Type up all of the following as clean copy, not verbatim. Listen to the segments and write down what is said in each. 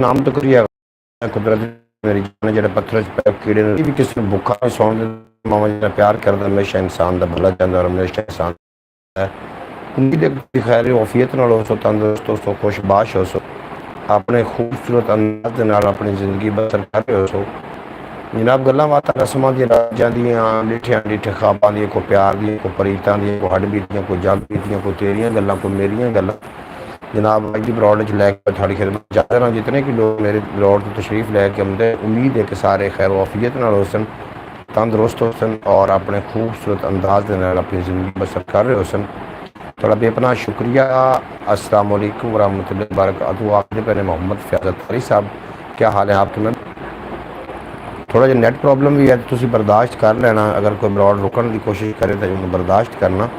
नाम तो करिए कुदरत मेरी जान जो पत्थर कीड़े भी किसी भुखा सौन मावा जो प्यार करता हमेशा इंसान का भला चाहता और हमेशा इंसान उम्मीद है खैर वफियत हो सो तंदुरुस्त हो सो खुशबाश हो सो अपने खूबसूरत अंदाज के नाल अपनी जिंदगी बसर कर रहे हो सो जनाब गल्लां बातां रस्मां दी राजां दियां डिठियां डिठे ख्वाबां दी कोई प्यार दी कोई परीतां दी कोई हड बीतियां कोई जग बीतियां कोई तेरियां गल्लां कोई मेरियां गल्लां जनाब अज की ब्रॉड च लैके थोड़ी खिदमत जाते रहा जितने कि लोग मेरे ब्रॉड तो तशरीफ लैके आते उम्मीद है कि सारे खैर वाफियत नाल हो सन तंदुरुस्त हो सन और अपने खूबसूरत अंदाज के नाल अपनी ज़िंदगी बसर कर रहे हो सन थोड़ा बेपना शुक्रिया। अस्सलाम वालेकुम वरहमतुल्लाहि वबरकातुहू। आखिर पे मोहम्मद फ़याज़त फ़री साहब क्या हाल है आपके? मैं थोड़ा जो नेट प्रॉब्लम भी है तो तुसी बर्दाश्त कर लेना, अगर कोई ब्रॉड रुकने की कोशिश करे तो उन्हें बर्दाश्त करना।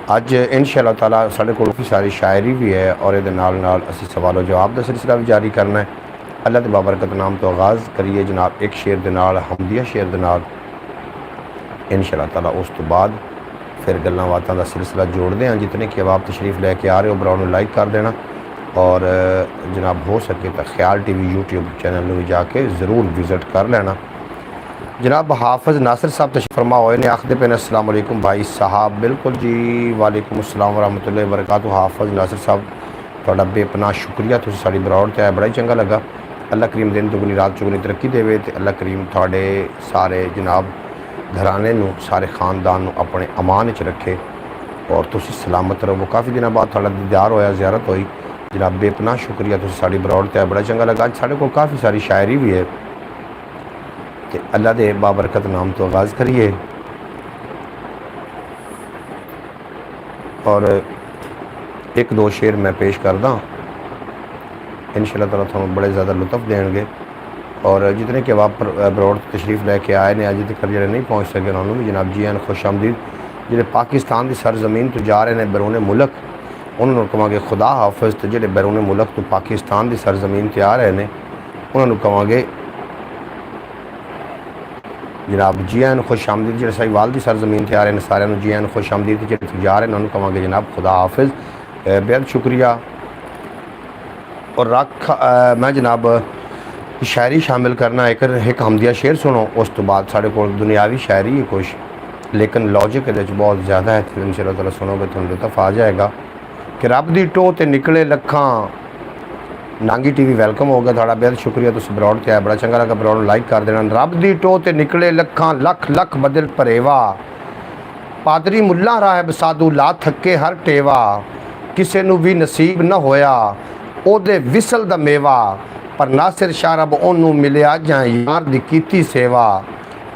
अज इंशाअल्लाह ताला साढ़े कोल काफ़ी सारी शायरी भी है और ये असी सवालों जवाब का सिलसिला भी जारी करना है। अल्लाह के बाबरकत नाम तो आगाज़ करिए जनाब एक शेर के नाल हमदिया शेर के नाल इंशाअल्लाह ताला उस तो बाद फिर गल्लां बातां का सिलसिला जोड़ते हैं। जितने कि अब आप तशरीफ़ लैके आ रहे हो ब्रॉड लाइक कर देना और जनाब हो सके तो ख्याल टीवी यूट्यूब चैनल में भी जाके ज़रूर विज़िट कर लेना। जनाब हाफिज़ नासिर साहब तशरीफ़ फरमा होए ने आखदे पे अस्सलाम वालेकुम भाई साहब। बिल्कुल जी वालेकुम अस्सलाम वरहमतुल्लाहि वबरकातुहू। हाफिज़ नासिर साहब तुहाडा बेपनाह शुक्रिया, तुसीं साडी ब्रॉड ते आए बड़ा ही चंगा लगा। अल्लाह करीम दिन दुगनी रात चुगनी तरक्की देवे ते अल्लाह करीम तुहाडे सारे जनाब घराने नूं सारे खानदान नूं अपने अमान च रखे और तुसीं सलामत रहो। काफ़ी दिनों बाद तुहाडा दीदार होया, ज़ियारत हुई जनाब, बेपनाह शुक्रिया, तुसीं साडी ब्रॉड ते आए बड़ा चंगा लगा। अज साडे कोल काफ़ी सारी शायरी भी है तो अल्लाह के बाबरकत नाम तो आगाज़ करिए और एक दो शेर मैं पेश करदा इंशाअल्लाह ताला तुहानूं बड़े ज़्यादा लुत्फ देंगे। और जितने कि आप ब्रॉड तशरीफ़ लैके आए ने अज तक जो नहीं पहुँच सके उन्होंने भी जनाब जी आन खुश आमदीद। जो पाकिस्तान की सरजमीन तो जा रहे हैं बैरून मुल्क उन्होंने कहांगे खुदा हाफिज़, तो जो बैरून मुल्क तो पाकिस्तान की सरजमीन ते आ रहे हैं उन्होंने कहांगे जनाब जी आन खुश आमदीद। जो साहिवाल की सरजमीन से आ रहे हैं सारे जी आन खुश आमदीद। जो जा रहे हैं उन्होंने कहांगे जनाब खुदा हाफिज़, बेहद शुक्रिया। और रख मैं जनाब शायरी शामिल करना एक हमदिया शेर सुनो, उस तो बाद साढ़े को दुनियावी शायरी है कुछ लेकिन लॉजिक बहुत ज़्यादा है। तो इंशाअल्लाह ताला सुनोगे तो लुत्फ आ जाएगा कि रब दी टोह ते निकले लखां। नांगी टीवी वेलकम हो गया, थोड़ा बेहद शुक्रिया, तुम ब्रॉड ते आए बड़ा चंगा लगा। ब्रॉड लाइक कर देना। रब दी टोह ते निकले लखां लख लख बदल भरेवा, पादरी मुल्ला राहब साधु ला थके हर टेवा, किसे नू भी नसीब न होया ओदे विसल दा मेवा, पर नासिर शाह रब ओनू मिलिया जां यार दी कीती सेवा।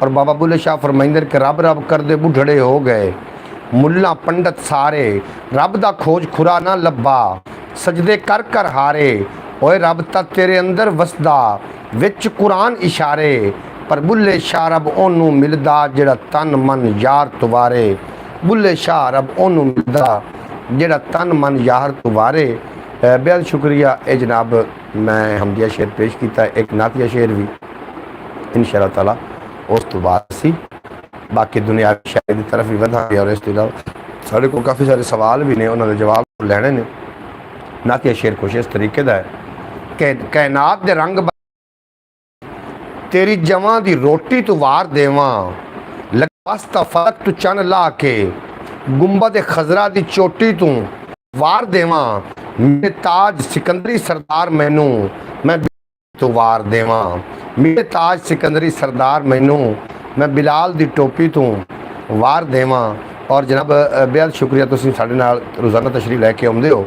और बाबा बुल्ले शाह फरमाइंदे कि रब रब करदे बुढ़ड़े हो गए मुल्ला पंडित सारे, रब दा खोज खुरा ना लब्बा सजदे कर कर हारे, ओए रब ता तेरे अंदर वसदा विच कुरान इशारे, पर बुल्ले शाह रब ओनू मिलदा जेड़ा तन मन यार तुवारे, बुल्ले शाह रब ओनू मिलदा जेड़ा तन मन यार तुवारे। बेहद शुक्रिया। ए जनाब मैं हमदिया शेर पेश किया, एक नातिया शेर भी इंशाअल्लाह ताला उस तो बाद सी बाकी दुनियावी शायरी की तरफ भी वधांगे। और इस साढ़े को काफ़ी सारे सवाल भी ने, उन्होंने जवाब लैने ने। नातिया शेर कुछ इस तरीके का है कि कायनात दे रंग तेरी जवां दी रोटी तू वार देवां, लगवास्ता फलक तू चन ला के, गुंबद खजरा दी चोटी तू वार देवां, मेरे ताज सिकंदरी सरदार मैनू मैं तो वार देवां, मेरे ताज सिकंदरी सरदार मैनू मैं बिलाल दी टोपी तू वार देवां। और जनाब बेहद शुक्रिया, तुसीं साडे नाल रोज़ाना तशरीफ़ लैके आउंदे हो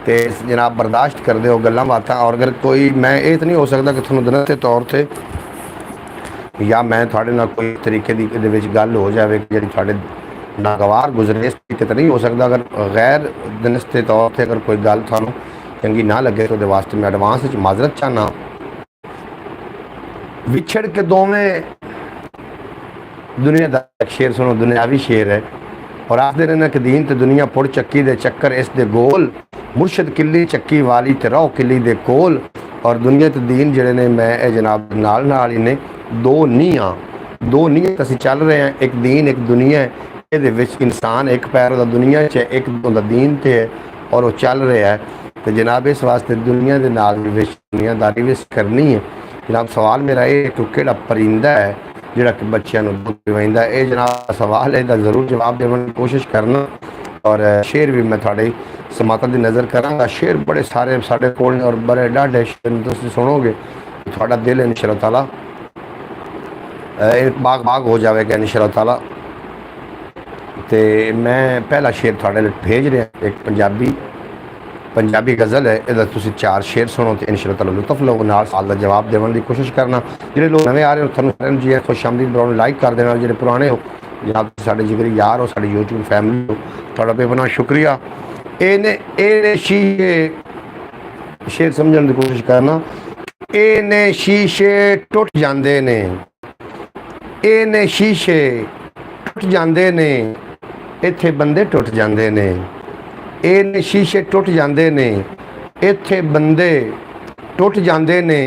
तो जनाब बर्दाश्त करते हो गल्लां बातां। और अगर कोई मैं ये तो नहीं हो सकता कि तुहानूं दिनों के तौर पर या मैं थोड़े नाल कोई तरीके की गल हो जाए कि जी थोड़े नागवार गुजरे, इस तरीके तो नहीं हो सकता। अगर गैर दिनस के तौर पर अगर कोई गल थानू चंगी ना लगे तो वास्ते मैं एडवांस माजरत चाहना। विछड़ के दोवें दुनिया का एक शेर सुनो, दुनियावी शेर है और आखते रहना कि दीन तो दुनिया पुड़ चक्की दे चक्कर इस दे गोल, मुर्शद किली चक्की वाली ते रहो किली दे कोल। और दुनिया तो दीन जड़े ने मैं जनाब नाल नाल ही ने दो नीयत असीं चल रहे हैं, एक दीन एक दुनिया है। ये इंसान एक पैर का दुनिया च एक दीन ते है और वो चल रहा है। तो जनाब इस वास्ते दुनिया के नाल भी दुनियादारी भी करनी है। जनाब सवाल मेरा ये कि किहड़ा परिंदा है जिहड़ा कि बच्चों को दुध पिवाइंदा। ये जनाब सवाल है, इसका जरूर जवाब देने की कोशिश करना। और शेर भी मैं थोड़ी समाता की नज़र कराँगा। शेर बड़े सारे साढ़े कोल और बड़े डाढ़े शेर तुम सुनोगे, थोड़ा दिल इंशाअल्लाह ताला बाग बाग हो जाएगा इंशाअल्लाह ताला। तो मैं पहला शेर थोड़े भेज रहा, एक पंजाबी गज़ल है, इहदा तुसीं 4 शेर सुनो तो इंशाअल्लाह ताला लुत्फ लो, नाल सवाल का जवाब देने की कोशिश करना। जिहड़े लोग नवे आ रहे हो तुहानूं जी खुश आमदीद बनाओ, लाइक कर देना। जिहड़े पुराने हो जनाब साडे जिगरी यार हो, साडी यूट्यूब फैमिली हो, तुहाडा बेपनाह शुक्रिया। इहने शीशे शेर समझने की कोशिश करना। इहने शीशे टुट जाते ने, इहने शीशे टुट जाते ने, इत्थे बंदे टुट जाते ने। इहने शीशे टुट जाते ने, इत्थे बंदे टुट जाते ने।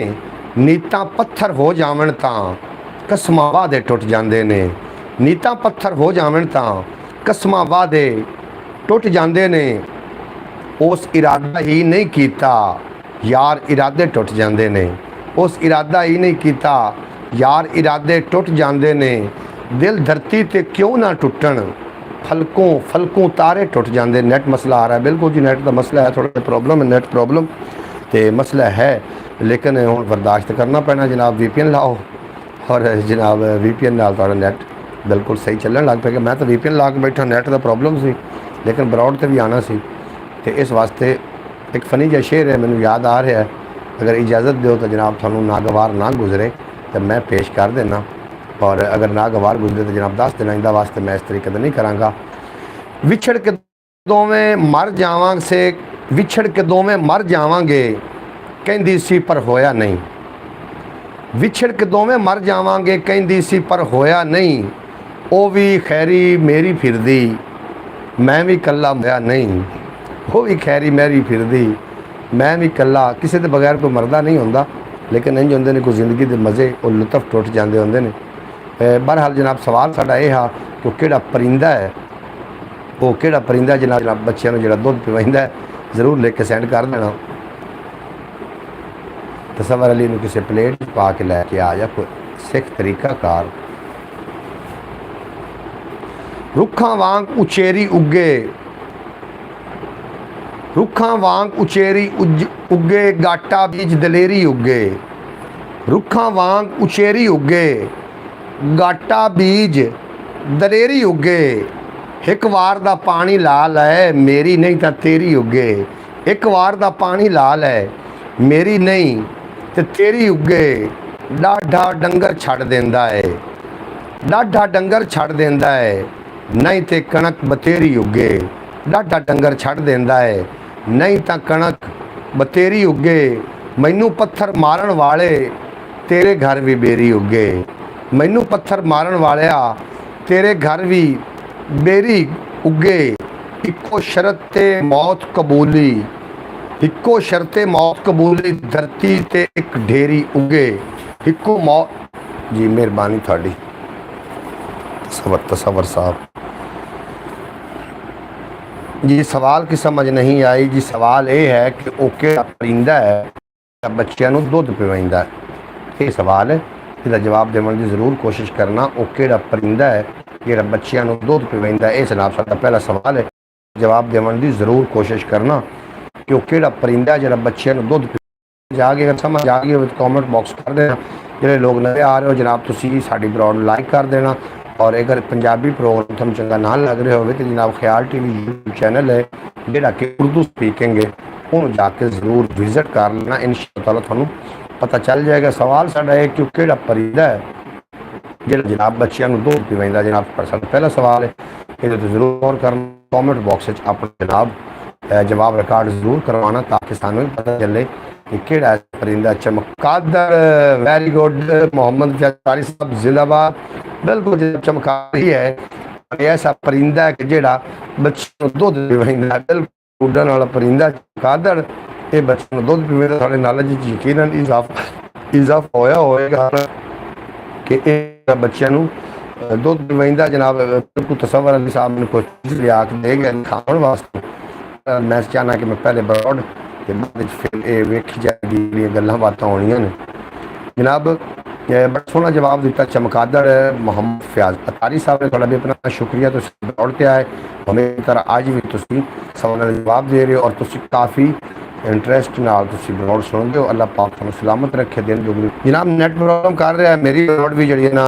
नीतां पत्थर हो जावन तां कसमां वादे टुट जाते ने। नीतां पत्थर हो जावन तां कसमां वादे टुट जाते ने। उस इरादा ही नहीं कीता यार इरादे टुट जाते ने। उस इरादा ही नहीं कीता यार इरादे टुट जाते ने। दिल धरती ते क्यों ना टुटन, फलकों फलकों तारे टुट जाते। नैट मसला आ रहा है, बिल्कुल जी नैट का मसला है, थोड़ा प्रॉब्लम है, नेट प्रॉब्लम तो मसला है, लेकिन हुण बर्दाश्त करना पैना। जनाब VPN लाओ और जनाब VPN नाल तुहाडा नैट बिल्कुल सही चलन लग पेगा। मैं तो VPN ला के बैठा, नैट का प्रॉब्लम सी, लेकिन ब्रॉड तो भी आना सी। तो इस वास्ते एक फनी जिहा शेर है, मैनूं याद आ रहा है, अगर इजाज़त दो तो जनाब थानूं नागवार ना गुजरे तो मैं पेश कर देना, और अगर नागवार गुजरे तो जनाब दस देना। इंदा वास्ते मैं इस तरीके नहीं कराँगा। विछड़ के दोवें मर जावां से, विछड़ के दोवें मर जावांगे कहंदी सी पर होया नहीं। विछड़ के दोवें मर जावांगे कहंदी सी पर होया नहीं। ओ भी खैरी मेरी फिरदी मैं भी कल्ला होया नहीं। वो भी खैरी मेरी फिरदी मैं भी कल्ला, किसी के बगैर कोई मरदा नहीं होंदा, लेकिन इंज होंदे ने कोई जिंदगी के मज़े और लुत्फ टुट जाते होंदे ने। बहरहाल जनाब सवाल साडा यह हा कि किहड़ा परिंदा है, वो किहड़ा परिंदा जनाब बच्चों को जिहड़ा दुध पिवाइंदा है, जरूर लिख के सेंड कर देना। तसव्वुर अली नूं किसी प्लेट पा के लैके आ जा, कोई सिख तरीकाकार। रुखां वांग उचेरी उगे, रुखां वांग उचेरी उगे गाटा बीज दलेरी उगे। रुखां वांग उचेरी उगे गाटा बीज दलेरी उगे। एक वार दा पानी लाल है मेरी नहीं तो तेरी उगे। एक वार दा पानी लाल है मेरी नहीं तो तेरी उगे। डाढ़ा डंगर छड़ देंदा है, डाढ़ा डंगर छड़ देंदा है नहीं तो कणक बतेरी उगे। डाढ़ा डंगर छड़ देंदा है नहीं तो कणक बतेरी उगे। मैनू पत्थर मारन वाले तेरे घर भी बेरी उगे। मैनू पत्थर मारन वालिया तेरे घर भी बेरी उगे। इक्को शरत ते मौत कबूली, इक्को शरते मौत कबूली धरती ते एक ढेरी उगे। इक्को मौत जी मेहरबानी थोड़ी तसव्वुर साहब जी। सवाल की समझ नहीं आई जी। सवाल ये है कि वो किहड़ा परिंदा है बच्चों को दुध पिवाइंदा है, ये सवाल है। इसका जवाब देने की जरूर कोशिश करना। वो किहड़ा परिंदा है जिहड़ा बच्चों को दुध पिवाइंदा है, ये जनाब साडा पहला सवाल है। जवाब देने की जरूर कोशिश करना कि वो किहड़ा परिंदा है जिहड़ा बच्चों को दुध जाके, अगर समझ आ गई हो तो कॉमेंट बॉक्स कर देना। जिहड़े लोग नवे आ रहे हो जनाब तुसीं साडी ब्रॉड लाइक कर देना, और अगर पंजाबी प्रोग्राम तुम चंगा ना लग रहे हो तो जनाब ख्याल TV यूट्यूब चैनल है जिहड़ा कि उर्दू स्पीकिंग है, उन्होंने जाके जरूर विजिट कर लेना। इंशाअल्लाह तुहानूं पता चल जाएगा। सवाल साडा है कि किहड़ा परिंदा है जिहड़ा जनाब बच्चों को दुध पिवाइंदा। जनाब पहला सवाल है, ये तो जरूर गौर करना। कॉमेंट बॉक्स में अपना जनाब जवाब रिकॉर्ड जरूर करवाना ताकि सानूं भी पता चले कि किहड़ा परिंदा। चमकादड़, वेरी गुड मोहम्मद फ़ैज़ारी साहब जिलाबाद, बिल्कुल चमकारी है। ऐसा परिंदा है कि जिहड़ा बच्चों को दुध पिवाइंदा है, बिल्कुल उड़न वाला परिंदा चमकादड़। ये बच्चों को दुध पिवाइंदा, थोड़े नॉलेज यकीनन इजाफा होया होएगा कि बच्चों को दुध पिवाइंदा। जनाब बिल्कुल तसव्वुर अली साहब ने कुछ लिया के दे गए खाने वास्ते। मैं चाहना कि मैं पहले ब्रॉड ਤੇ ਬਾਅਦ ਵਿੱਚ ਫਿਰ ਇਹ ਵੇਖੀ ਜਾਏਗੀ ਜਿਹੜੀਆਂ ਗੱਲਾਂ ਬਾਤਾਂ ਹੋਣੀਆਂ ਨੇ। जनाब बड़ा सोहना जवाब दिता चमकादड़ मोहम्मद फयाज अतारी साहब ने, थोड़ा भी अपना शुक्रिया। तो दौड़ते आए हमें तरह अज भी तुम सवालों का जवाब दे रहे हो और तुम काफ़ी इंटरस्ट नाल ब्रॉड सुनते हो। अल्लाह पाक तुम सलामत रखे दिन दुगनी। जनाब नैट प्रॉब्लम कर रहा है, मेरी ब्रॉड भी जी ना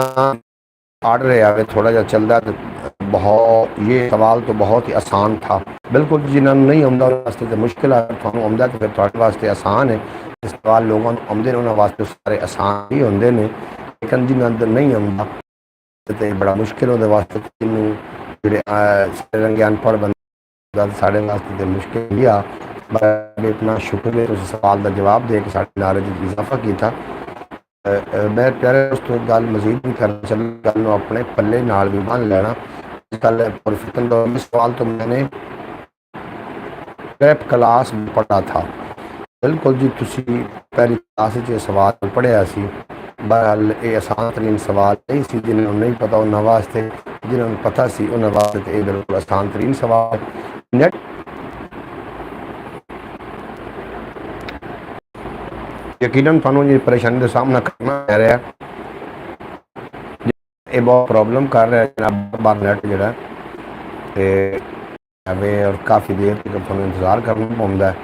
आर्डर है थोड़ा जहा चलता। तो बहुत ये सवाल तो बहुत ही आसान था, बिल्कुल जिन्होंने नहीं आता वास्ते तो मुश्किल है, थानू आता तो फिर थोड़े वास्ते आसान है। सवाल लोगों को आते हैं उन्होंने वास्ते सारे आसान ही होंगे ने, लेकिन जिन्होंने नहीं आता तो बड़ा मुश्किल होने वास्ते जिन्होंने जोड़े सारे रंगे अनपढ़ बंदा साढ़े वास्ते तो मुश्किल ही आ। बड़ा इतना शुक्रिया तुम सवाल का जवाब दे के साढ़े नारे में इजाफा किया। मैं प्यारे दोस्तों गल मजीद भी करना चल गल अपने पल्ले नाल भी बन लेना। कल पुरफितन सवाल तो मैंने प्रेप क्लास में पढ़ा था, बिल्कुल जी तुसी पहली क्लास ये सवाल पढ़िया सी। बहरहाल ये आसान तरीन सवाल नहीं सी, जिन्होंने नहीं पता उन्होंने वास्ते, जिन्होंने पता सी उन्होंने वास्ते तो ये बिल्कुल आसान तरीन सवाल। नेट यकीनन थानू जी परेशानी का सामना करना पै रहा है, ये बहुत प्रॉब्लम कर रहा है जनाब बार नैट जोड़ा और काफ़ी देर तक थोड़ा इंतजार करना पौंदा है।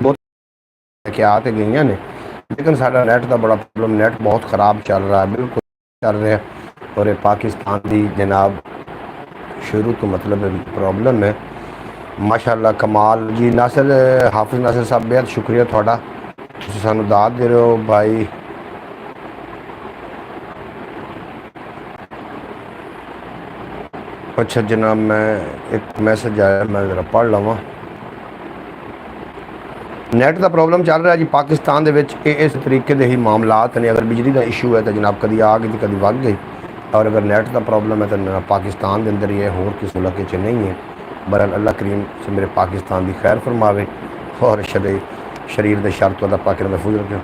बहुत के आ तो गई ने, लेकिन साडा नैट का बड़ा प्रॉब्लम, नैट बहुत ख़राब चल रहा है, बिल्कुल चल रहा है। और ये पाकिस्तान की जनाब शुरू तो मतलब प्रॉब्लम है। माशाअल्लाह कमाल जी। नासिर हाफिज़ नासिर साहब बेहद शुक्रिया थोड़ा, तुसीं सानू दाद दे रहे हो भाई। अच्छा जनाब मैं एक मैसेज आया मैं ज़रा पढ़ लवां। नैट का प्रॉब्लम चल रहा है जी पाकिस्तान दे विच, इस तरीके के ही मामलात ने। अगर बिजली का इशू है तो जनाब कभी आ गई तो कभी वग गई, और अगर नैट का प्रॉब्लम है तो पाकिस्तान के अंदर ही है, होर किसी मुल्क च नहीं है। बहरहाल अल्लाह करीम से मेरे पाकिस्तान की खैर फरमावे और शरीर के शर तो अल्लाह पाक महफूज रखे।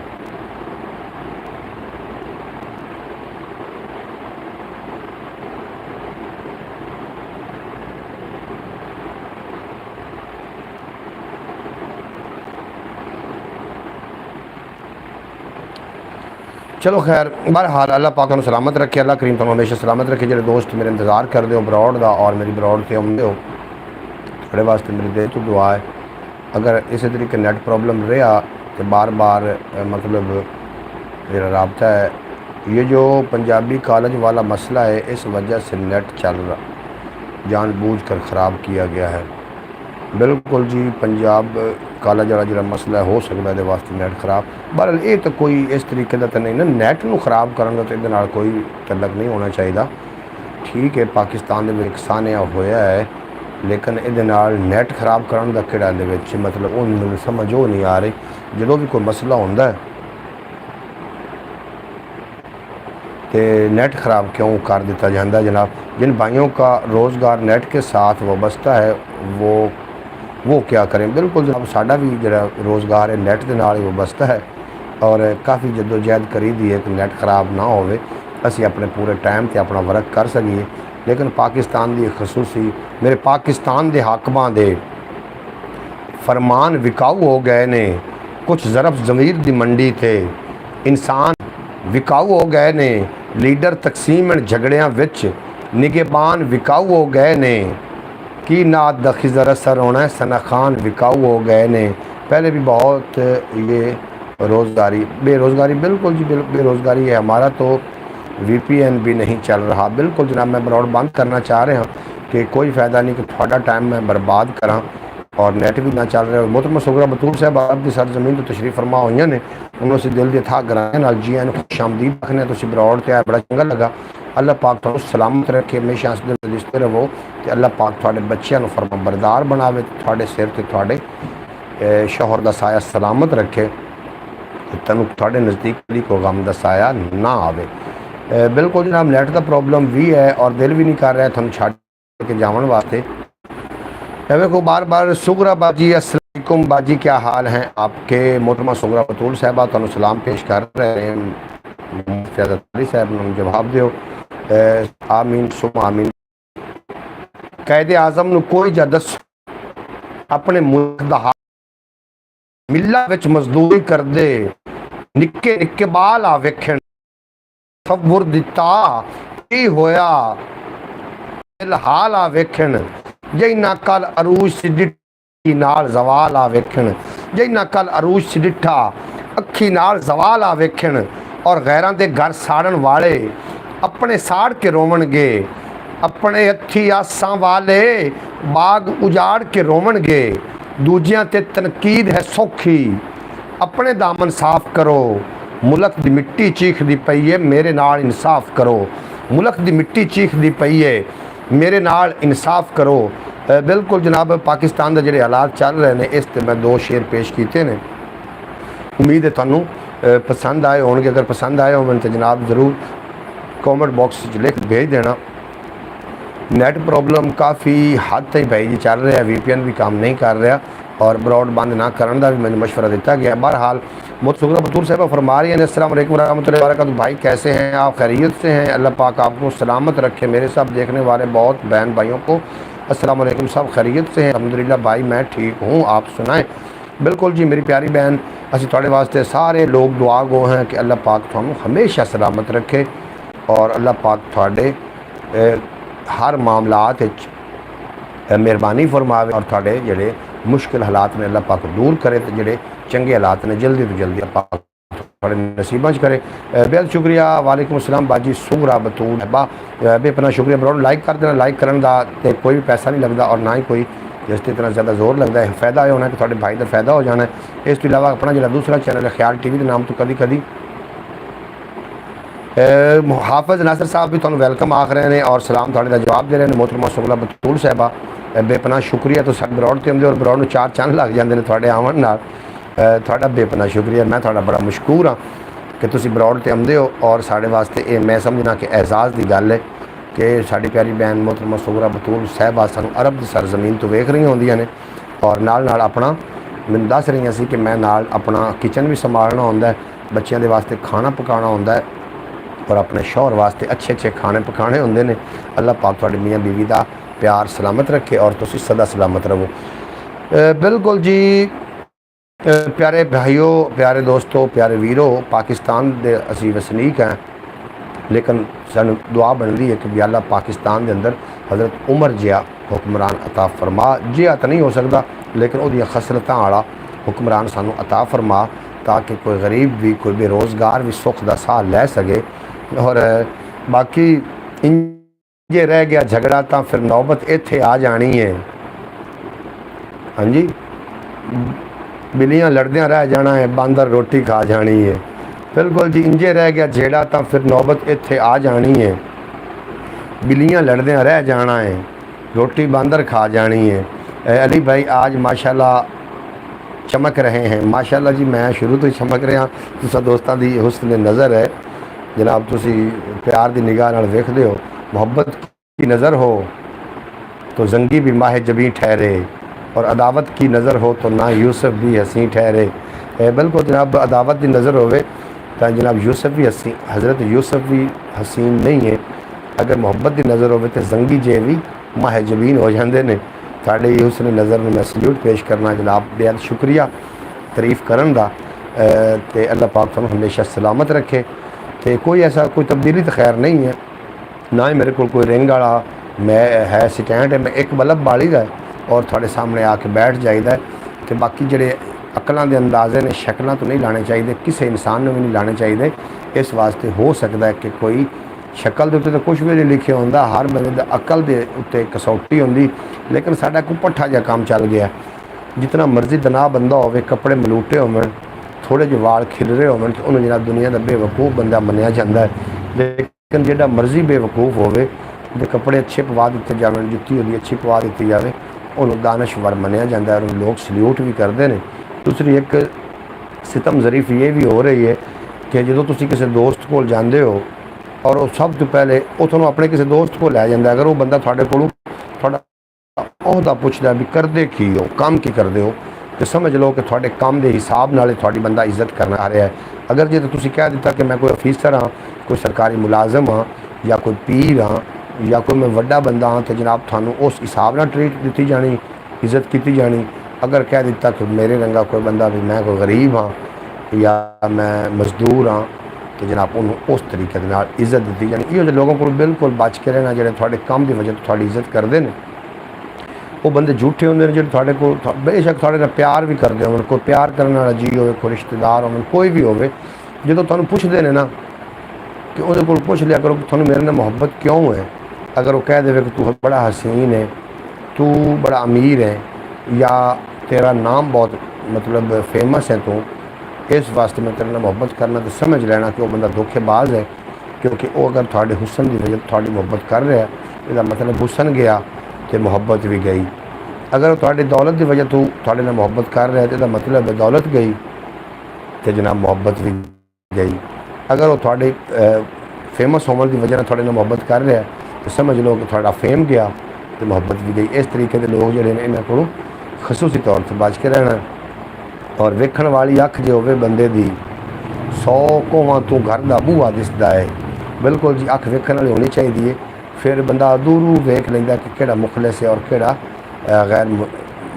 चलो खैर बहरहाल अल्लाह पाक तुम सलामत रखे, अल्लाह करीम तुम हमेशा सलामत रखे। जो दोस्त मेरे इंतज़ार कर दो ब्रॉड का और मेरी ब्रॉड से आते हो, थोड़े वास्ते मेरी दिल तो दुआ है। अगर इस तरीके नेट प्रॉब्लम रहा तो बार बार मतलब मेरा रबता है। ये जो पंजाबी कॉलेज वाला मसला है, इस वजह से नेट चल रहा जानबूझकर ख़राब किया गया है। बिल्कुल जी पंजाब कॉलेज वाला जो मसला हो सकता है वास्ते नेट खराब। बहरहाल ये तो कोई इस तरीके का तो नहीं ना, नैट को खराब करने का तो ये कोई तलक नहीं होना चाहिए। ठीक है पाकिस्तान में एक सानिया होया है, लेकिन ये नैट खराब करने का किड़ा मतलब वो मैंने समझ वो नहीं आ रही। जो भी कोई मसला होता है तो नेट ख़राब क्यों कर दिता जाता है जनाब। जिन भाइयों का रोज़गार नेट के साथ वाबस्ता है वो क्या करें। बिल्कुल जनाब साडा भी जो रोज़गार है नेट के नाल ही वाबस्ता है, और काफ़ी जदोजहद करी दी है कि नेट खराब ना होवे, असी अपने पूरे टाइम से अपना वर्क कर सकीए। लेकिन पाकिस्तान की खसूसी मेरे पाकिस्तान के हाकमां दे फरमान विकाऊ हो गए ने। कुछ ज़रफ़ ज़मीर की मंडी थे, इंसान विकाऊ हो गए ने। लीडर तकसीम झगड़ियां विच निगेबान विकाऊ हो गए ने। की नात दा खिज़र असर होना है, सना खान विकाऊ हो गए ने। पहले भी बहुत ये रोज़गारी बेरोज़गारी बिल्कुल जी बेरोज़गारी है। हमारा तो VPN भी नहीं चल रहा। बिल्कुल जनाब मैं ब्रॉड बंद करना चाह रहे हैं कि कोई फ़ायदा नहीं कि थोड़ा टाइम मैं बर्बाद करा और नेट भी ना चल रहा है। मोहतरमा सुगरा बतूल साहब आपकी सरजमीन तो तशरीफ फरमा हुई ने, उन्होंने दिल के था ग्रां जी एन खुश आमदीद रखने तुम ब्रॉड से आए, बड़ा चंगा लगा। अल्लाह पाक तुम सलामत रखे, हमेशा हंसते रजिस्ते रहो तो अल्लाह पाक थोड़े बच्चों को फरमा बरदार बनावे, थोड़े सिर से थोड़े शोहर का साया सलामत रखे, तेन थोड़े नज़दीक को गम का साया ना आवे। बिल्कुल जनाब नैट का प्रॉब्लम भी है और दिल भी नहीं कर रहा है थम छड़ के जावन वास्ते। देखो बार बार सुगरा बाजी अस्सलाम वालेकुम बाजी क्या हाल हैं आपके। मोहतरमा सुगरा बतूल साहबा तुहानू सलाम पेश कर रहे हैं। साहब जवाब दो आमीन सुम आमीन। कैद आज़म कोई जा दस अपने मुल्क दा मिल्ला विच मजदूरी करदे निक्के निक्के बाल आ वेखण तसव्वुर दिता की होया हाल आ वेखण जिन्ना कल अरूज सी नाल जवाल आ वेखण जिन्ना कल अरूज सी डिठा अखी नाल जवाल आ वेखण और गैरां दे घर साड़न वाले अपने साड़ के रोवणगे अपने हथी आसां वाले बाग उजाड़ के रोवणगे दूजियां ते तनकीद है सौखी अपने दामन साफ करो मुल्क दी मिट्टी चीखदी पई है मेरे नाल इंसाफ करो मुल्क दी मिट्टी चीखदी पई है मेरे नाल इंसाफ करो। बिल्कुल जनाब पाकिस्तान के जोड़े हालात चल रहे हैं इस मैं दो शेर पेश किए ने उम्मीद है तुहानू पसंद आए होंगे। अगर पसंद आए हो तो जनाब ज़रूर कॉमेंट बॉक्स लिख भेज देना। नैट प्रॉब्लम काफ़ी हद तक भाई जी चल रहा है VPN भी काम नहीं कर रहा और ब्रॉडबैंड ना करने का भी मैंने मशवरा दिता गया। बहरहाल मुतसुगरा बतूर साहब फरमा रही हैं अस्सलाम वालेकुम रहमतुल्लाहि व बरकातहू। भाई कैसे हैं आप? खैरियत से हैं? अल्लाह पाक आपको सलामत रखे। मेरे सब देखने वाले बहुत बहन भाइयों को अस्सलाम वालेकुम। सब खैरियत से हैं? अल्हम्दुलिल्लाह भाई मैं ठीक हूँ, आप सुनाएं? बिल्कुल जी मेरी प्यारी बहन असीं तुहाडे वास्ते सारे लोग दुआ गो हैं कि अल्लाह पाक तुहानू हमेशा सलामत रखे और अल्लाह पाक तुहाडे हर मामलात मेहरबानी फरमावे और तुहाडे जिहड़े मुश्किल हालात ने अल्लाह पाक दूर करे तो जिहड़े चंगे हालात ने जल्दी तो जल्दी अल्लाह पाक तुहाडे नसीबां च करे। बेहद शुक्रिया। वालेकुम अस्सलाम बाजी सुगरा बतूल बेपना शुक्रिया। ब्रॉड लाइक कर देना। लाइक करने का तो कोई भी पैसा नहीं लगता और ना ही कोई जिस इतना ज़्यादा जोर लगता है। फ़ायदा यह होना कि तुहाडे भाई का फ़ायदा हो जाना है। इस तो इलावा अपना जो दूसरा चैनल है ख्याल TV के नाम तो कभी कभी हाफिज़ नासिर साहब भी तुहानू वेलकम आख रहे हैं और सलाम तुहाडे दा जवाब दे रहे हैं। मोहतरमा सुगला बतूल साहिबा बेपना शुक्रिया। तो साडे ब्रॉड ते आउंदे और ब्रॉड नूं 4 चंद लग जाते हैं तुहाडे आवन नाल। तुहाडा बेपना शुक्रिया। मैं तुहाडा बड़ा मशकूर हाँ कि तुसीं ब्रॉड ते आउंदे हो और साडे वास्ते ये मैं समझना कि एजाज़ की गल है कि साडी प्यारी बहन मोहतरमा सुगरा बतूल साहिबा सानू अरब की सरजमीन तो वेख रही होंदियां ने और नाल अपना मैनूं दस रही सी कि मैं नाल अपना किचन भी संभालना होंदा है, बच्चों के वास्ते खाना पकाना होंदा है और अपने शौहर वास्ते अच्छे अच्छे खाने पकाने होंदे ने। अल्लाह पाक तुहाडे मियाँ बीवी का प्यार सलामत रखे और तुसीं सदा सलामत रहो। बिल्कुल जी प्यारे भाइयों, प्यारे दोस्तों, प्यारे वीरों, पाकिस्तान दे असी वसनीक हैं लेकिन सानू दुआ बनती है कि भी अल्लाह पाकिस्तान के अंदर हज़रत उमर जिहा हुक्मरान अता फरमा। जिहा तो नहीं हो सकता लेकिन उहदियां खसलतां वाला हुक्मरान सानू अता फरमा ताकि कोई गरीब भी कोई बेरोज़गार भी सुख का साह लै सके। और बाकी इंजे रह गया झगड़ा तो फिर नौबत इत्थे आ जानी है। हाँ जी बिल्लियां लड़दियां रह जाना है, बांदर रोटी खा जानी है। बिल्कुल जी इंजे रह गया झेड़ा तो फिर नौबत इत्थे आ जानी है। बिल्लियां लड़दियां रह जाना है, रोटी बांदर खा जानी है। अली भाई आज माशाल्लाह चमक रहे हैं। माशाल्लाह जी मैं शुरू तो ही चमक रहा। तुसा दोस्तों की हुस्न नज़र है जनाब, तुसी प्यार की निगाह नाल वेखदे हो। मुहब्बत की नज़र हो तो जंगी भी माह जबी ठहरे और अदावत की नज़र हो तो ना यूसुफ भी हसी ठहरे। बिल्कुल जनाब अदावत की नज़र होवे तो जनाब यूसुफ भी हसी हज़रत यूसुफ भी हसीन नहीं है। अगर मुहब्बत की नज़र होवे तो जंगी जे भी माह जबीन हो जाते हैं। साढ़े हुस्न नज़र में मैं सल्यूट पेश करना जनाब, बेहद शुक्रिया तारीफ़ करन दा। ते अल्लाह पाक तुहानू हमेशा सलामत रखे। तो कोई ऐसा कोई तब्दीली तो खैर नहीं है, ना ही मेरे को कोई रिंग वाला मैं है स्टैंड है। मैं एक बल्ब बाली का और थोड़े सामने आके बैठ जाइदा। तो बाकी जोड़े अकलों के अंदाजे ने शक्लों तो नहीं लाने चाहिए, किसी इंसान ने भी नहीं लाने चाहिए। इस वास्ते हो सकता है कि कोई शक्ल के उत्ते तो कुछ भी नहीं लिखे होंदा, हर बंदे अकल के उत्ते कसौटी होंदी। लेकिन साडा कोई पट्ठा जिहा काम चल गया। जितना मर्जी दना बंदा होवे, कपड़े मलूटे होवन, थोड़े जे वाल खिलरे होवन तो उन्होंने जनाब दुनिया का बेवकूफ़ बंदा मनिया जाता है। लेकिन जिहड़ा मर्जी बेवकूफ़ होवे ते कपड़े अच्छे पवा दिते जावन, जुत्ती होंदी अच्छी पवा दी जाए, उन्होंने दानश्वर मनिया जाता है और लोग सल्यूट भी करते हैं। दूसरी एक सितम ज़रीफ ये भी हो रही है कि जो तुसी किसी दोस्त को जाते हो और वो सब तो पहले वो थोड़ा अपने किसी दोस्त को लै जाता। अगर वो बंदा थोड़े को थोड़ा अहदा पुछदा भी करदे की हो, काम की करते हो, तो समझ लो कि थोड़े काम के हिसाब नाल थोड़ी बंदा इज्जत करना आ रहा है। अगर जो तुसी कह दिता कि मैं कोई अफीसर हाँ, कोई सरकारी मुलाजम हाँ या कोई पीर हाँ या कोई मैं वड्डा बंदा हाँ, तो जनाब थानू उस हिसाब नाल ट्रीट दी जानी, इज्जत की जानी। अगर कह दिता कि मेरे रंगा कोई बंदा भी मैं कोई गरीब हाँ या मैं मजदूर हाँ तो जनाब उन्होंने उस तरीके के नाल इज्जत दी जानी। इहो लोगों को बिल्कुल बच के रहना जो थोड़े काम की वजह तो थोड़ी इज्जत करते हैं वो बंदे झूठे होंगे जो थोड़े को बेशक थोड़े नाल प्यार भी करते हो कोई प्यार करने वाला जी हो कोई रिश्तेदार हो कोई भी हो जो तुहानू पुछते हैं ना कि वो पुछ लिया करो कि थोड़ा मेरे नाल मुहब्बत क्यों है। अगर वो कह दे कि तू बड़ा हसीन है तू बड़ा अमीर है या तेरा नाम बहुत मतलब फेमस है तू इस वास्ते मैं तेरे नाल मुहब्बत करना तो समझ लेना कि वो बंदा धोखेबाज है क्योंकि वो अगर थोड़े हुसन की वजह थोड़ी मुहब्बत कर रहा है इसका मतलब हुसन गया तो मुहब्बत भी गई। अगर वो थोड़ी दौलत की वजह तू थोड़े नाल मुहब्बत कर रहा है तो मतलब है दौलत गई तो जनाब मुहब्बत भी गई। अगर वो थोड़े फेमस होने की वजह थोड़े नाल मुहब्बत कर रहा है तो समझ लो कि थोड़ा फेम गया तो मुहब्बत भी गई। इस तरीके के लोग जोड़े इन्हों को खसूसी तौर पर बच के रहना और वेखण वाली अख जो हो बंदे की 100 कोवां तू घर का बूहा दिसदा है बिल्कुल जी अख वेखण वाली होनी चाहिए फिर बंदा दूरों वेख लेंदा कि केड़ा मुखलिस है और केड़ा गैर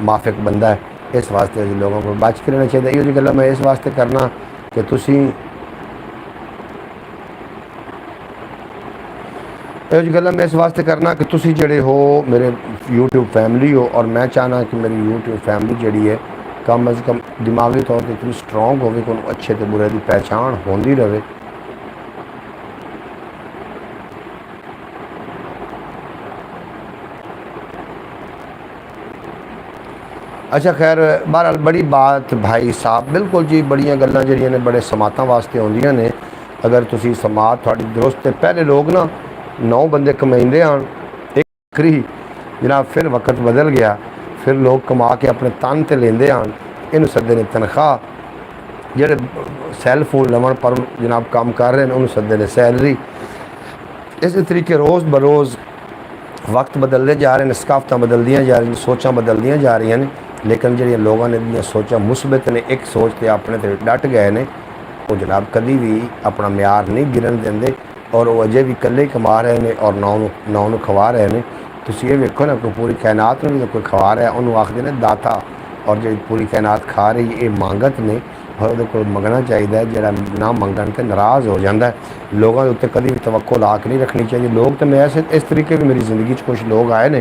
माफिक बंदा है। इस वास्ते लोगों को बच के रहना चाहिए। यो जी गल्लां मैं इस वास्ते करना कि तुसी यो जी गल्लां मैं इस वास्ते करना कि तुसी जड़े हो मेरे यूट्यूब फैमिली हो और मैं चाहना कि मेरी यूट्यूब फैमिली जड़ी है कम अज़ कम दिमागी तौर पर इतनी स्ट्रोंग हो कि अच्छे तो बुरे की पहचान होती रहे। अच्छा खैर बहरहाल बड़ी बात भाई साहब बिल्कुल जी बड़िया गल्लां जड़ियां ने बड़े समातां वास्ते आउंदियां ने। अगर तुसी समात थोड़ी दुरुस्त है पहले लोग ना 9 बंदे कमाइंदे आन एक ही जनाब फिर वक्त बदल गया फिर लोग कमा के अपने तन ते लेंदे आन इनू सदे ने तनख्वाह जेडे सैल फोन लवन पर जनाब काम कर रहे हैं उन्होंने सदे ने सैलरी। इस तरीके रोज़ बरोज़ वक्त बदलते जा रहे हैं सकाफत बदलदियाँ जा रही सोचां बदलदियाँ जा रही हैं लेकिन जो लोगों ने दी सोचा मुस्बत ने एक सोच के अपने ते डट गए ने वो जनाब कभी भी अपना म्यार नहीं गिरन देंगे और वो अजे भी कल्ले कमा रहे हैं और नौ खवा रहे हैं। तुम ये वेखो ना कोई पूरी कायनात में भी कोई खवा रहा है उन्होंने आखते ने दाता और जो पूरी कायनात खा रही ये मांगत ने और वो मंगना चाहिए जरा ना मंगन तो नाराज़ हो जाता है। लोगों के उत्ते कभी भी तवक्को ला के नहीं रखनी चाहिए। लोग तो मैं ऐसे इस तरीके भी मेरी ज़िंदगी कुछ लोग आए ने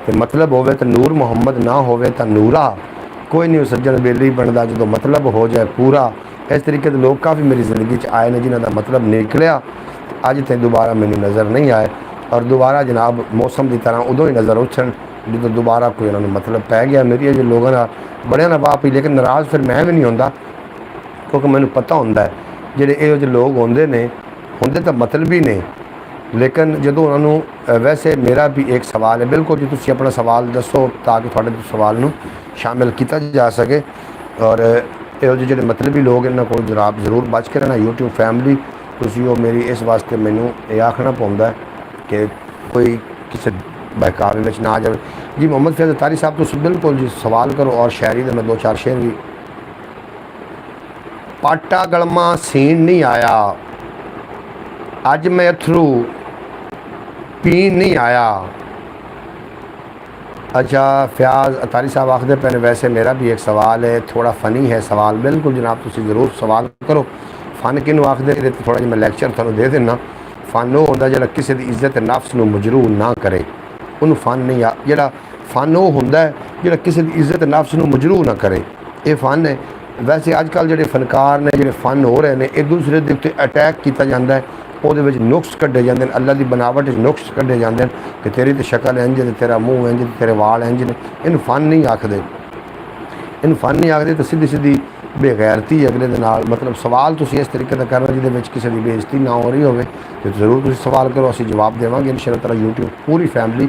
तो मतलब होवे तो नूर मुहम्मद ना होवे तो नूरा कोई नहीं सज्जन बेली बनता जो मतलब हो जाए पूरा। इस तरीके के लोग काफ़ी मेरी ज़िंदगी आए ने जिन्हों का मतलब निकलिया अज तक दोबारा मैंने नज़र नहीं आए और दोबारा जनाब मौसम की तरह उदों ही नज़र उछन जो दोबारा कोई उन्होंने मतलब पै गया मेरी जो लोगों का बड़े ना वाह पी। लेकिन नाराज़ फिर मैं भी नहीं होंदा क्योंकि मैंने पता होंदा है जेडे इहो जे लोग होंदे ने होंदे तो मतलब ही ने लेकिन जो उन्होंने वैसे मेरा भी एक सवाल है बिल्कुल जी तुम अपना सवाल दसो ताकि थोड़े सवाल में शामिल किया जा सके और यो जो मतलबी लोग इन्होंने को जनाब जरूर बच के रहना। यूट्यूब फैमिली तुम मेरी इस वास्ते मैनू ये आखना पौंदा कि कोई किसी बहकावे में ना जाए। जी मोहम्मद फैज़ अतारी साहब तुम बिल्कुल जी सवाल करो और शायरी में 2-4 शेर भी। पाटा गलमा सीन नहीं आया अज मैं अथरू पीन नहीं आया। अच्छा फयाज अतारी साहब आखते पे वैसे मेरा भी एक सवाल है थोड़ा फ़नी है सवाल बिल्कुल जनाब तुम ज़रूर सवाल करो। फ़न किनू आखते थोड़ा जी मैं लैक्चर थोड़ा दे देना। फ़न वो होंदा जो किसी की इज्जत नफ्स नू मजरूह ना करे उन्होंने फ़न नहीं आ जोड़ा फ़न वो होंदा जो किसी की इज्जत नफ्स नू मजरूह ना करे ये फ़न है। वैसे अजकल जो फनकार ने जो फ़न हो रहे हैं एक दूसरे के उत्ते अटैक किया जाता है वो नुक्स कढ़े जाते हैं अल्लाह की बनावट नुक्स कढ़े जाते हैं कि तेरी तो शक्ल इंज है तेरा मुँह इंज तेरे वाल इंज ने इन फ़न नहीं आखते इन फ़न नहीं आखते तो सीधी सीधी बेगैरती अगले दे नाल मतलब सवाल तुम इस तरीके का करना जिद किसी की बेइज्जती ना हो रही हो तो जरूर तुम सवाल करो असीं जवाब देवांगे इंशाअल्लाह ताला। यूट्यूब पूरी फैमिली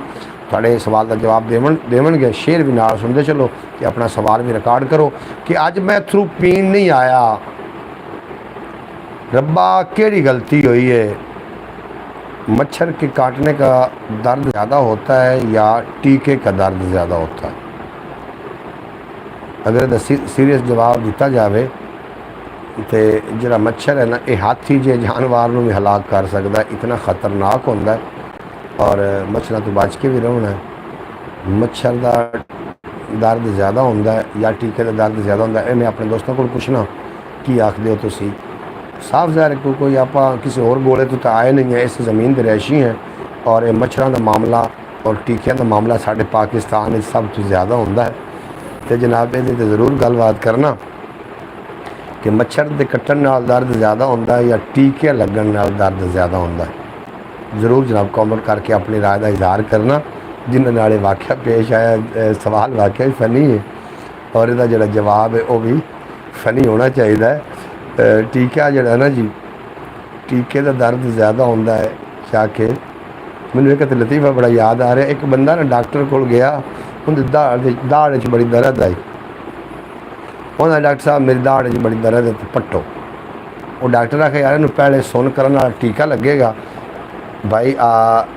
थोड़े सवाल का जवाब देवणगे शेयर भी नाल सुनते चलो कि अपना सवाल भी रिकॉर्ड करो कि अज मैं थ्रू पीन नहीं आया रब्बा केड़ी गलती हुई है। मच्छर के काटने का दर्द ज़्यादा होता है या टीके का दर्द ज़्यादा होता है। अगर सीरियस जवाब दिता जाए तो जरा मच्छर है ना ये हाथी जे जानवर भी हलाक कर सकता है इतना खतरनाक होता है और मच्छरों तो बच के भी रहना है। मच्छर का दर्द ज़्यादा होंदा है या टीके का दर्द ज़्यादा होंदा है, मैं अपने दोस्तों को पुछना की आखदे हो तुसी। साफ ज़ाहिर कोई आप किसी और गोले तो आए नहीं है, इस ज़मीन के रैशी हैं और मच्छरों का मामला और टीकिया का मामला साढ़े पाकिस्तान में सब तो ज़्यादा होंदा है। तो जनाब ये ज़रूर गलबात करना कि मच्छर के कट्टन नाल दर्द ज़्यादा होंदा है या टीके लगन नाल दर्द ज़्यादा होंदा है। ज़रूर जनाब कॉमेंट करके अपनी राय का इजहार करना। जिन्होंने नाले वाक़या पेश आया, सवाल वाक़या भी फनी है और इसका जो जवाब है वह भी फनी होना चाहिए। टीका जो ना जी, टीके का दर्द ज़्यादा होंदा है जाके मैंने एक लतीफ़ा बड़ा याद आ रहा है। एक बंदा ना डॉक्टर को गया, उन्हें दाड़ बड़ी दर्द आई। उन्हें डॉक्टर साहब मेरी दाड़ बड़ी दर्द है तो पट्टो। वो डॉक्टर आखे यार इन्हू पहले सुन करने वाला टीका लगेगा। भाई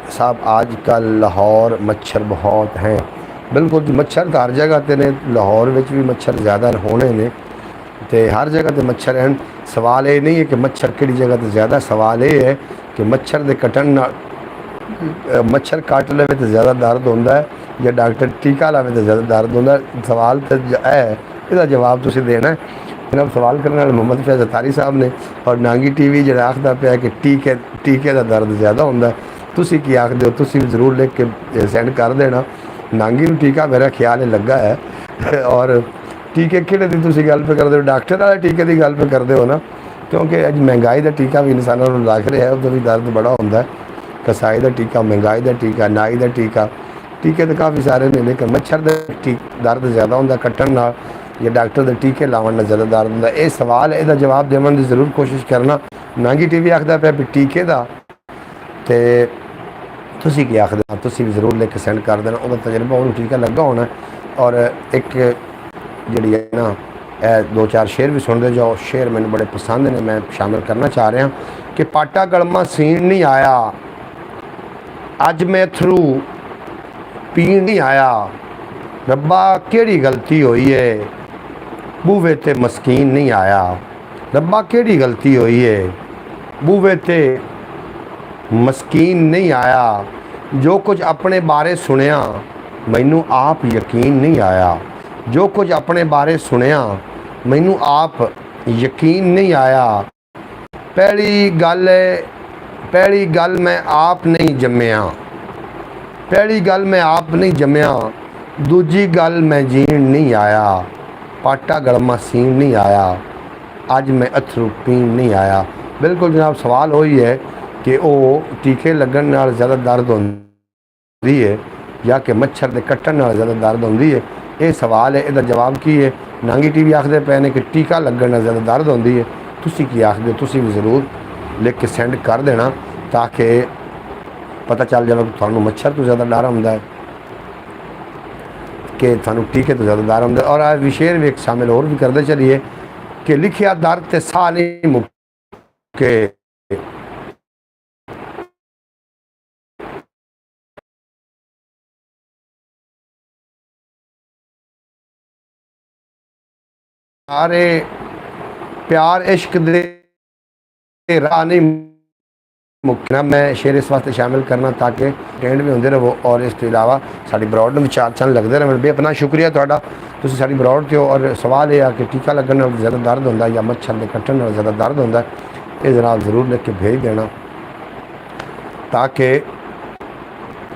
साहब आजकल लाहौर मच्छर बहुत हैं, बिल्कुल जी मच्छर तो हर जगह ते ने, लाहौर में भी मच्छर ज़्यादा होने ने ते हर जगह ते मच्छर हैं। सवाल ये नहीं है कि मच्छर किहड़ी जगह ते ज़्यादा, सवाल ये है कि मच्छर के कटन मच्छर काट लवे तो ज़्यादा दर्द होंदा है या डॉक्टर टीका लावे तो ज़्यादा दर्द होंदा है। सवाल तो है, इसका जवाब तुसीं देना है। जनाब सवाल करने वाले मोहम्मद फैज़ अतारी साहब ने और नांगी टीवी जो आखदा पिया कि टीके का दर्द ज़्यादा होंदा है। तुसीं की आखदे हो, तुसीं जरूर लिख के सेंड कर देना। नांगी नूं टीका मेरा ख्याल लगा है और टीके किहड़े दी तुसीं गल पे करदे हो, डॉक्टर वाले टीके की गल पे करदे हो ना, क्योंकि अज महंगाई का टीका भी इंसानों को लग रहा है, उदों भी दर्द बड़ा होंदा है। कसाई का टीका, महंगाई का टीका, नाई का टीका, टीके तो काफ़ी सारे ने, लेकिन मच्छर का दर्द ज़्यादा होंदा कट्टन नाल या डॉक्टर के टीके लावन नाल ज़्यादा दर्द होंदा। ये सवाल है, इसका जवाब देने की जरूर कोशिश करना। नांगी टीवी आखदा पिया भी टीके का तो तुसीं की आखदे हो, तुसीं भी जरूर लिख के सेंड कर देना। उसका तजर्बा उन्होंने टीका लगा होना। और एक जी है ना, दो चार शेर भी सुनते जाओ। शेर मैंने बड़े पसंद ने, मैं शामिल करना चाह रहा कि पाटा गलमा सीन नहीं आया, अज मैं थरू पीन नहीं आया। रब्बा केड़ी गलती हुई है, बूवे ते मस्कीन नहीं आया। रब्बा केड़ी गलती हुई है, बूवे ते मस्कीन नहीं आया। जो कुछ अपने बारे सुनिया मैनू आप यकीन नहीं आया। जो कुछ अपने बारे सुनिया मैनू आप यकीन नहीं आया। पहली गल मैं आप नहीं जम्मिया, पहली गल मैं आप नहीं जम्मिया। दूजी गल मैं जीण नहीं आया। पाटा गलमा सीन नहीं आया, अज मैं अथरू पीन नहीं आया। बिल्कुल जनाब सवाल वही है कि वो टीके लगन नाल ज़्यादा दर्द होंदी है या कि मच्छर के कट्टन नाल ज़्यादा दर्द होंदी है। ये सवाल है, इसका जवाब की है। नांगी टीवी आखदे पे ने कि टीका लगन नाल ज़्यादा दर्द होंदी है। तुसीं की आखदे हो, तुसीं भी ज़रूर लिख के सेंड कर देना ताकि पता चल जाए कि थानू मच्छर तो ज़्यादा डर होंदा है कि थानू टीके तो ज़्यादा डर होंदा है। और आज विशेर भी एक शामिल और भी करते चलिए कि लिखिया दर्द ते साह नहीं मुक्के। सारे प्यार इश्क दे राह नहीं मुक्कना। मैं शेर इस वास्ते शामिल करना ताकि ट्रेंड भी होंगे रहो और इस अलावा साड़ी ब्रॉड में चार चंद लगते रहे। बेपना शुक्रिया तुहाडा, तुसीं साड़ी ब्रॉड ते हो। और सवाल यह है कि टीका लगन नाल ज़्यादा दर्द होंदा या मच्छर के कट्टन नाल ज़्यादा दर्द होंदा, ये जनाब ज़रूर लिख के भेज देना ताकि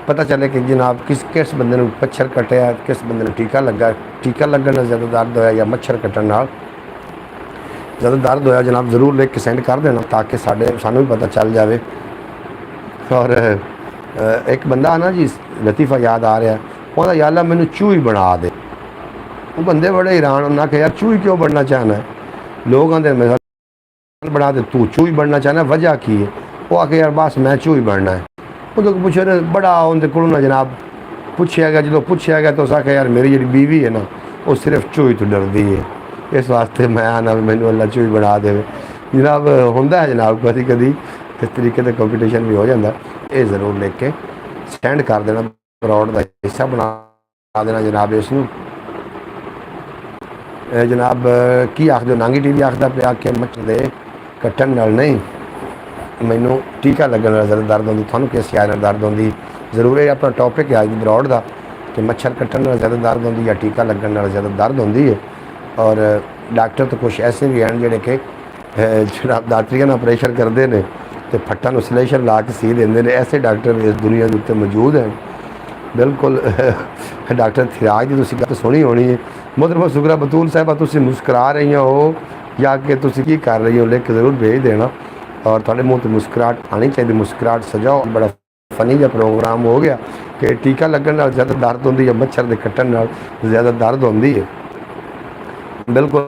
पता चले कि जनाब किस बंदे ने मच्छर कट्टिया, किस बंदे ने टीका लगा। टीका लगन नाल ज़्यादा दर्द होया या मच्छर कट्टन नाल ज़्यादा दर्द होया, जनाब ज़रूर लिख के सेंड कर देना ताकि सानू भी पता चल जाए। और एक बंदा ना जी लतीफ़ा याद आ रहा है, वह यार अल्लाह मैनू चूही बना दे। वो बंदे बड़े हैरान होना कि यार चूही क्यों बनना चाहना है। लोग आते मेरा बना दे, तू चूही बनना चाहना, वजह की है। वो आके यार बस मैं चूही बनना है। वो पूछे बड़ा उनके को ना जनाब पूछया गया, जो पूछया गया तो उस आखे यार मेरी जी बीवी है ना वो सिर्फ चूही तो डरती है, इस वास्ते मैं आना मैनू अल्लाह चूही बना दे। जनाब होंदा है जनाब कभी कभी इस तरीके का कंपटीशन भी हो जाता है। ये ज़रूर लिख के स्टैंड कर देना, ब्रॉड का हिस्सा बना देना जनाब। इसनू जनाब की आखदे नांगी टीवी आखदा पिया कि मच्छर दे कट्टन नाल नहीं मैनू टीका लगन नाल ज़्यादा दर्द होंदी, थानू किस शय नाल दर्द होंदी। जरूर ये अपना टॉपिक है अज ब्रॉड का कि मच्छर कट्टन नाल ज़्यादा दर्द होंदी या टीका लगन नाल ज़्यादा दर्द होंदी है। और डॉक्टर तो कुछ ऐसे भी हैं जिहड़े कि जनाब दातरियां नाल ऑपरेशन करते हैं तो फट्टां नूं सलेशन ला के सी देंदे ने। ऐसे डॉक्टर भी इस दुनिया के उत्ते मौजूद हैं। बिल्कुल डॉक्टर थिराज की तुसीं गल सुनी होनी है। मोहतरमा सुगरा बतूल साहिबा तुसीं मुस्करा रही हो या कि तुसीं की कर रही हो, लिख के ज़रूर भेज देना। और थोड़े मुँह तो मुस्कुराहट आनी चाहिए, मुस्कुराहट सजाओ। बड़ा फनी जहा प्रोग्राम हो गया कि टीका लगन नाल ज़्यादा दर्द होंदी है, मच्छर के कट्टन नाल ज़्यादा दर्द होंदी है। बिल्कुल